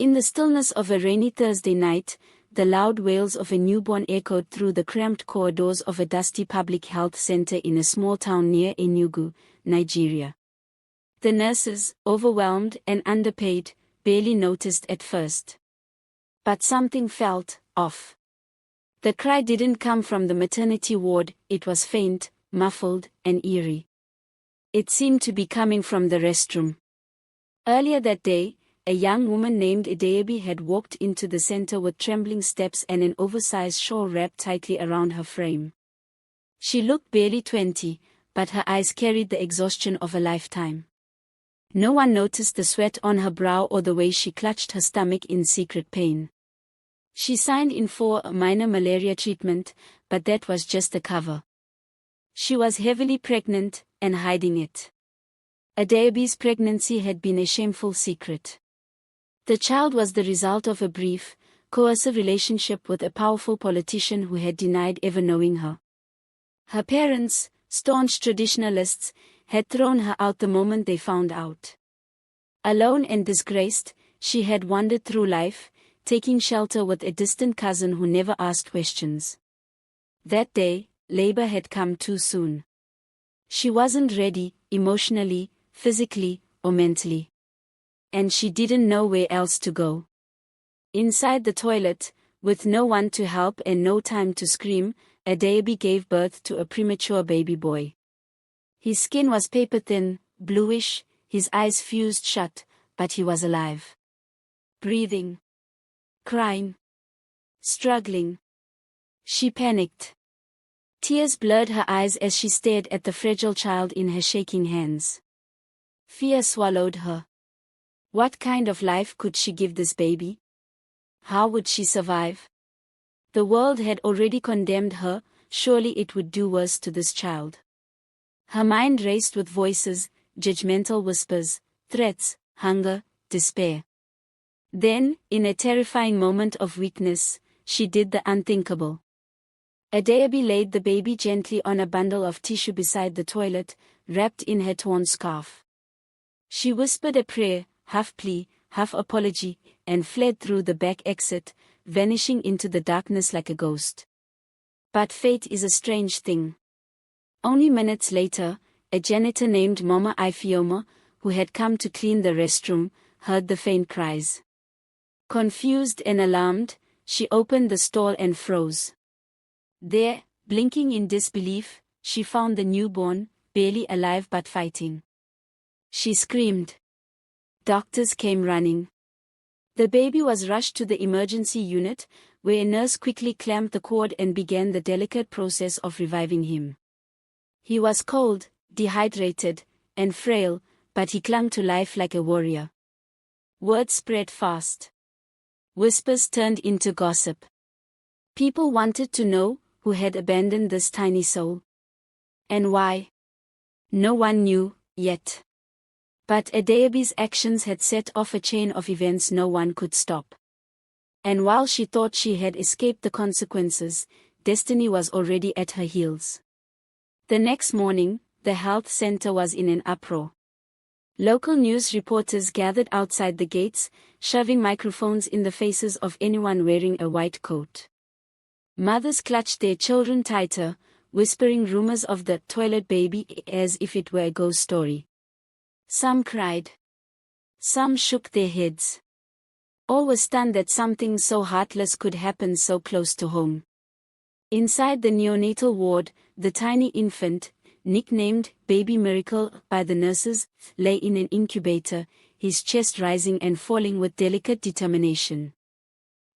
In the stillness of a rainy Thursday night, the loud wails of a newborn echoed through the cramped corridors of a dusty public health center in a small town near Enugu, Nigeria. The nurses, overwhelmed and underpaid, barely noticed at first. But something felt off. The cry didn't come from the maternity ward, it was faint, muffled, and eerie. It seemed to be coming from the restroom. Earlier that day, a young woman named Edeabi had walked into the center with trembling steps and an oversized shawl wrapped tightly around her frame. She looked barely 20, but her eyes carried the exhaustion of a lifetime. No one noticed the sweat on her brow or the way she clutched her stomach in secret pain. She signed in for a minor malaria treatment, but that was just a cover. She was heavily pregnant, and hiding it. Edeabi's pregnancy had been a shameful secret. The child was the result of a brief, coercive relationship with a powerful politician who had denied ever knowing her. Her parents, staunch traditionalists, had thrown her out the moment they found out. Alone and disgraced, she had wandered through life, taking shelter with a distant cousin who never asked questions. That day, labor had come too soon. She wasn't ready, emotionally, physically, or mentally. And she didn't know where else to go. Inside the toilet, with no one to help and no time to scream, Edeabi gave birth to a premature baby boy. His skin was paper-thin, bluish, his eyes fused shut, but he was alive. Breathing. Crying. Struggling. She panicked. Tears blurred her eyes as she stared at the fragile child in her shaking hands. Fear swallowed her. What kind of life could she give this baby? How would she survive? The world had already condemned her, surely it would do worse to this child. Her mind raced with voices, judgmental whispers, threats, hunger, despair. Then, in a terrifying moment of weakness, she did the unthinkable. Edeabi laid the baby gently on a bundle of tissue beside the toilet, wrapped in her torn scarf. She whispered a prayer, half plea, half apology, and fled through the back exit, vanishing into the darkness like a ghost. But fate is a strange thing. Only minutes later, a janitor named Mama Ifeoma, who had come to clean the restroom, heard the faint cries. Confused and alarmed, she opened the stall and froze. There, blinking in disbelief, she found the newborn, barely alive but fighting. She screamed. Doctors came running. The baby was rushed to the emergency unit, where a nurse quickly clamped the cord and began the delicate process of reviving him. He was cold, dehydrated, and frail, but he clung to life like a warrior. Word spread fast. Whispers turned into gossip. People wanted to know who had abandoned this tiny soul. And why? No one knew, yet. But Edeabi's actions had set off a chain of events no one could stop. And while she thought she had escaped the consequences, destiny was already at her heels. The next morning, the health center was in an uproar. Local news reporters gathered outside the gates, shoving microphones in the faces of anyone wearing a white coat. Mothers clutched their children tighter, whispering rumors of the toilet baby as if it were a ghost story. Some cried. Some shook their heads. All were stunned that something so heartless could happen so close to home. Inside the neonatal ward, the tiny infant, nicknamed Baby Miracle by the nurses, lay in an incubator, his chest rising and falling with delicate determination.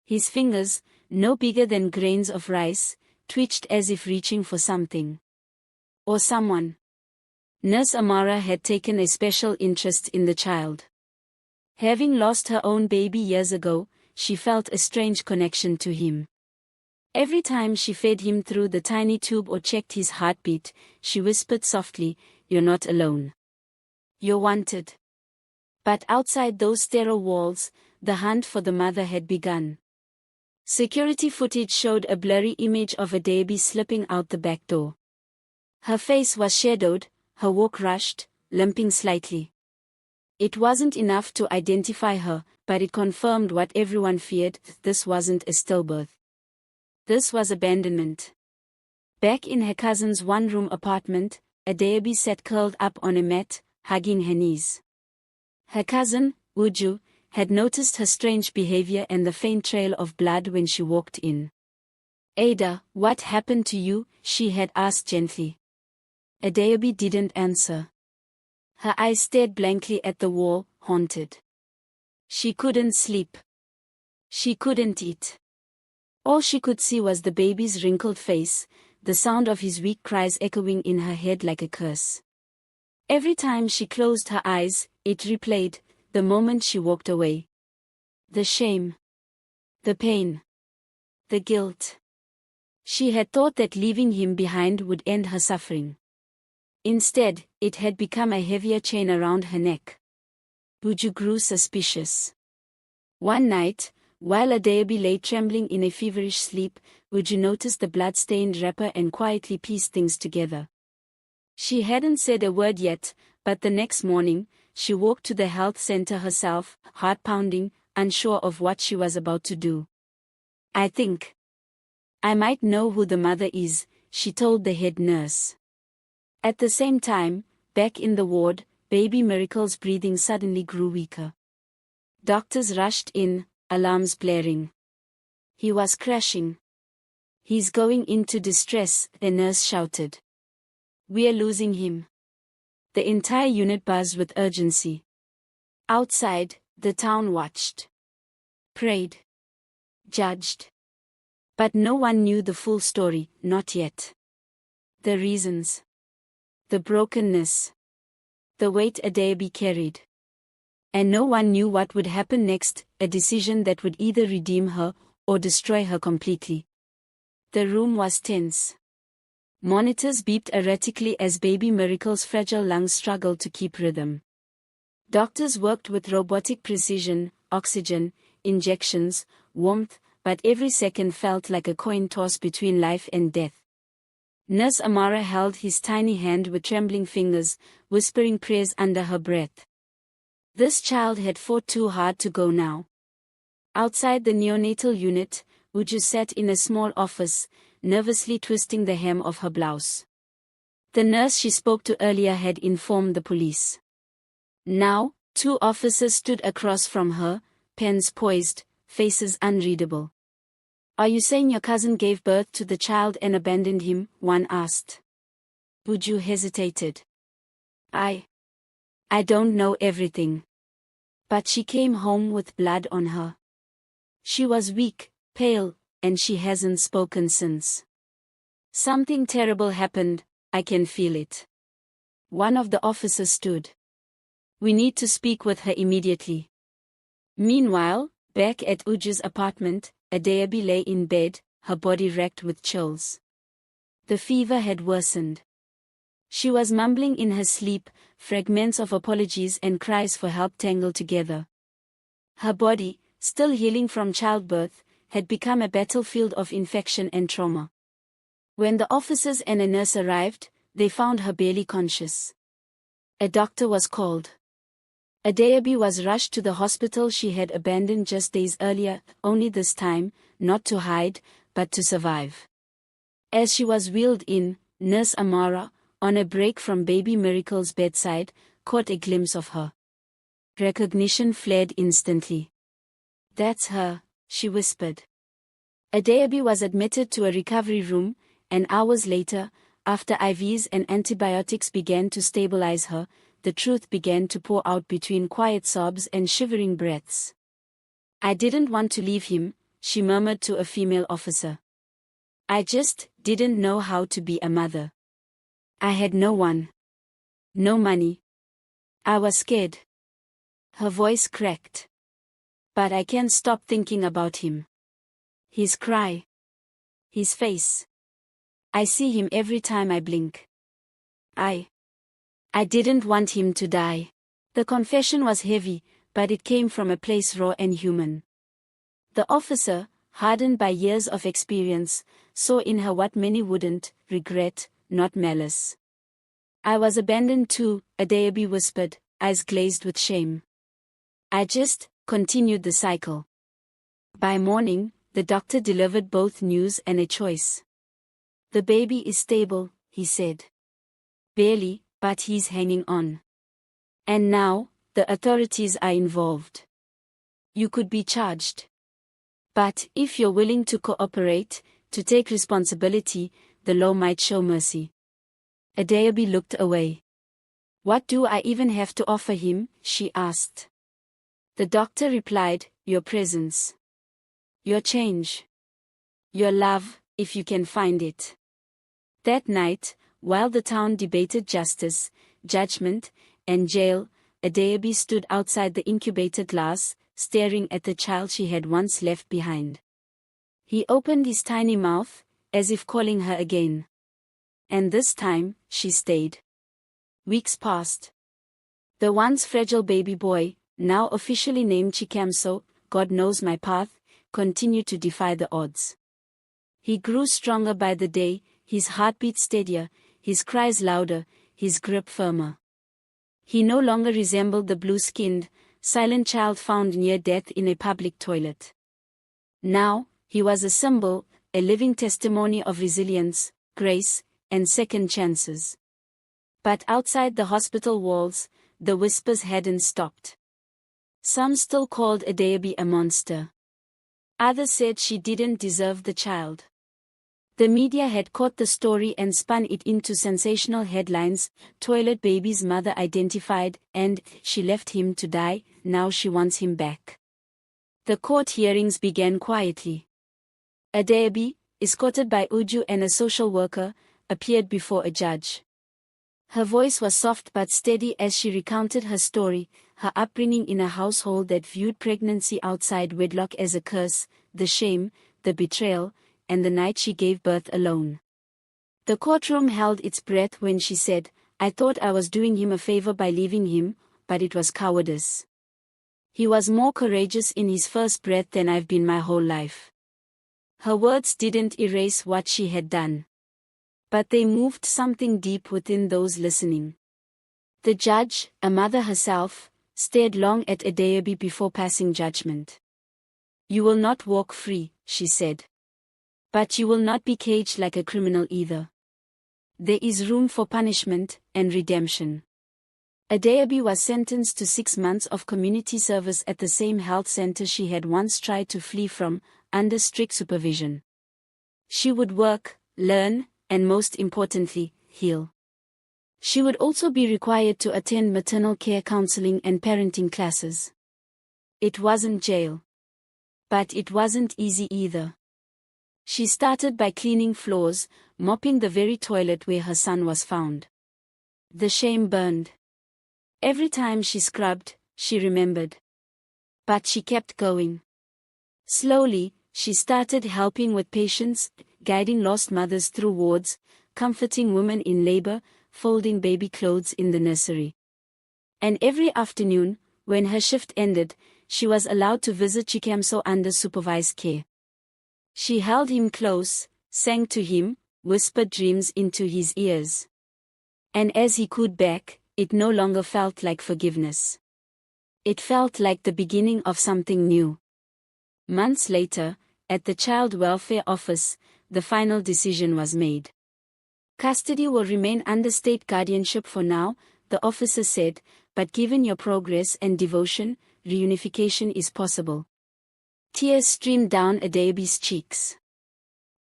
His fingers, no bigger than grains of rice, twitched as if reaching for something. Or someone. Nurse Amara had taken a special interest in the child. Having lost her own baby years ago, she felt a strange connection to him. Every time she fed him through the tiny tube or checked his heartbeat, she whispered softly, "You're not alone. You're wanted." But outside those sterile walls, the hunt for the mother had begun. Security footage showed a blurry image of Edeabi slipping out the back door. Her face was shadowed, her walk rushed, limping slightly. It wasn't enough to identify her, but it confirmed what everyone feared: this wasn't a stillbirth. This was abandonment. Back in her cousin's one-room apartment, Adeobi sat curled up on a mat, hugging her knees. Her cousin, Uju, had noticed her strange behavior and the faint trail of blood when she walked in. "Ada, what happened to you?" she had asked gently. Adeobi didn't answer. Her eyes stared blankly at the wall, haunted. She couldn't sleep. She couldn't eat. All she could see was the baby's wrinkled face, the sound of his weak cries echoing in her head like a curse. Every time she closed her eyes, it replayed, the moment she walked away. The shame. The pain. The guilt. She had thought that leaving him behind would end her suffering. Instead, it had become a heavier chain around her neck. Uju grew suspicious. One night, while Adeobi lay trembling in a feverish sleep, Uju noticed the blood-stained wrapper and quietly pieced things together. She hadn't said a word yet, but the next morning, she walked to the health center herself, heart pounding, unsure of what she was about to do. "I think I might know who the mother is," she told the head nurse. At the same time, back in the ward, baby Miracle's breathing suddenly grew weaker. Doctors rushed in, alarms blaring. "He was crashing. He's going into distress," the nurse shouted. "We're losing him." The entire unit buzzed with urgency. Outside, the town watched, prayed, judged. But no one knew the full story, not yet. The reasons. The brokenness. The weight Adeobi carried. And no one knew what would happen next, a decision that would either redeem her, or destroy her completely. The room was tense. Monitors beeped erratically as baby Miracle's fragile lungs struggled to keep rhythm. Doctors worked with robotic precision, oxygen, injections, warmth, but every second felt like a coin toss between life and death. Nurse Amara held his tiny hand with trembling fingers, whispering prayers under her breath. This child had fought too hard to go now. Outside the neonatal unit, Uju sat in a small office, nervously twisting the hem of her blouse. The nurse she spoke to earlier had informed the police. Now, two officers stood across from her, pens poised, faces unreadable. "Are you saying your cousin gave birth to the child and abandoned him?" one asked. Uju hesitated. I don't know everything. But she came home with blood on her. She was weak, pale, and she hasn't spoken since. Something terrible happened, I can feel it. One of the officers stood. "We need to speak with her immediately." Meanwhile, back at Uju's apartment, Adeobi lay in bed, her body racked with chills. The fever had worsened. She was mumbling in her sleep, fragments of apologies and cries for help tangled together. Her body, still healing from childbirth, had become a battlefield of infection and trauma. When the officers and a nurse arrived, they found her barely conscious. A doctor was called. Adeobi was rushed to the hospital she had abandoned just days earlier, only this time, not to hide, but to survive. As she was wheeled in, Nurse Amara, on a break from baby Miracle's bedside, caught a glimpse of her. Recognition flared instantly. "That's her," she whispered. Adeobi was admitted to a recovery room, and hours later, after IVs and antibiotics began to stabilize her, the truth began to pour out between quiet sobs and shivering breaths. "I didn't want to leave him," she murmured to a female officer. "I just didn't know how to be a mother. I had no one. No money. I was scared." Her voice cracked. "But I can't stop thinking about him. His cry. His face. I see him every time I blink. I didn't want him to die." The confession was heavy, but it came from a place raw and human. The officer, hardened by years of experience, saw in her what many wouldn't: regret, not malice. "I was abandoned too," Adeobi whispered, eyes glazed with shame. I just continued the cycle. By morning, the doctor delivered both news and a choice. The baby is stable, he said. Barely, but he's hanging on. And now, the authorities are involved. You could be charged. But if you're willing to cooperate, to take responsibility, the law might show mercy. Adaobi looked away. What do I even have to offer him? She asked. The doctor replied, your presence. Your change. Your love, if you can find it. That night, while the town debated justice, judgment, and jail, Adaobi stood outside the incubator glass, staring at the child she had once left behind. He opened his tiny mouth, as if calling her again. And this time, she stayed. Weeks passed. The once fragile baby boy, now officially named Chikamso, God knows my path, continued to defy the odds. He grew stronger by the day, his heartbeat steadier, his cries louder, his grip firmer. He no longer resembled the blue-skinned, silent child found near death in a public toilet. Now, he was a symbol, a living testimony of resilience, grace, and second chances. But outside the hospital walls, the whispers hadn't stopped. Some still called Adaobi a monster. Others said she didn't deserve the child. The media had caught the story and spun it into sensational headlines, toilet baby's mother identified, and she left him to die, now she wants him back. The court hearings began quietly. Adaobi, escorted by Uju and a social worker, appeared before a judge. Her voice was soft but steady as she recounted her story, her upbringing in a household that viewed pregnancy outside wedlock as a curse, the shame, the betrayal, and the night she gave birth alone. The courtroom held its breath when she said, I thought I was doing him a favor by leaving him, but it was cowardice. He was more courageous in his first breath than I've been my whole life. Her words didn't erase what she had done. But they moved something deep within those listening. The judge, a mother herself, stared long at Adaobi before passing judgment. You will not walk free, she said. But you will not be caged like a criminal either. There is room for punishment and redemption. Adaobi was sentenced to 6 months of community service at the same health center she had once tried to flee from, under strict supervision. She would work, learn, and most importantly, heal. She would also be required to attend maternal care counseling and parenting classes. It wasn't jail. But it wasn't easy either. She started by cleaning floors, mopping the very toilet where her son was found. The shame burned. Every time she scrubbed, she remembered. But she kept going. Slowly, she started helping with patients, guiding lost mothers through wards, comforting women in labor, folding baby clothes in the nursery. And every afternoon, when her shift ended, she was allowed to visit Chikamso under supervised care. She held him close, sang to him, whispered dreams into his ears. And as he cooed back, it no longer felt like forgiveness. It felt like the beginning of something new. Months later, at the Child Welfare Office, the final decision was made. Custody will remain under state guardianship for now, the officer said, but given your progress and devotion, reunification is possible. Tears streamed down Adaobi's cheeks.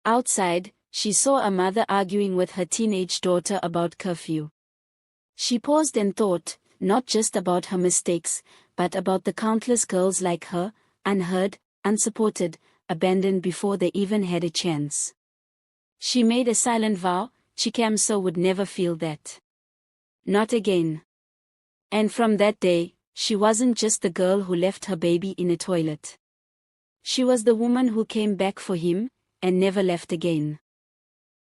Outside, she saw a mother arguing with her teenage daughter about curfew. She paused and thought, not just about her mistakes, but about the countless girls like her, unheard, unsupported, abandoned before they even had a chance. She made a silent vow, Chikamso would never feel that. Not again. And from that day, she wasn't just the girl who left her baby in a toilet. She was the woman who came back for him, and never left again.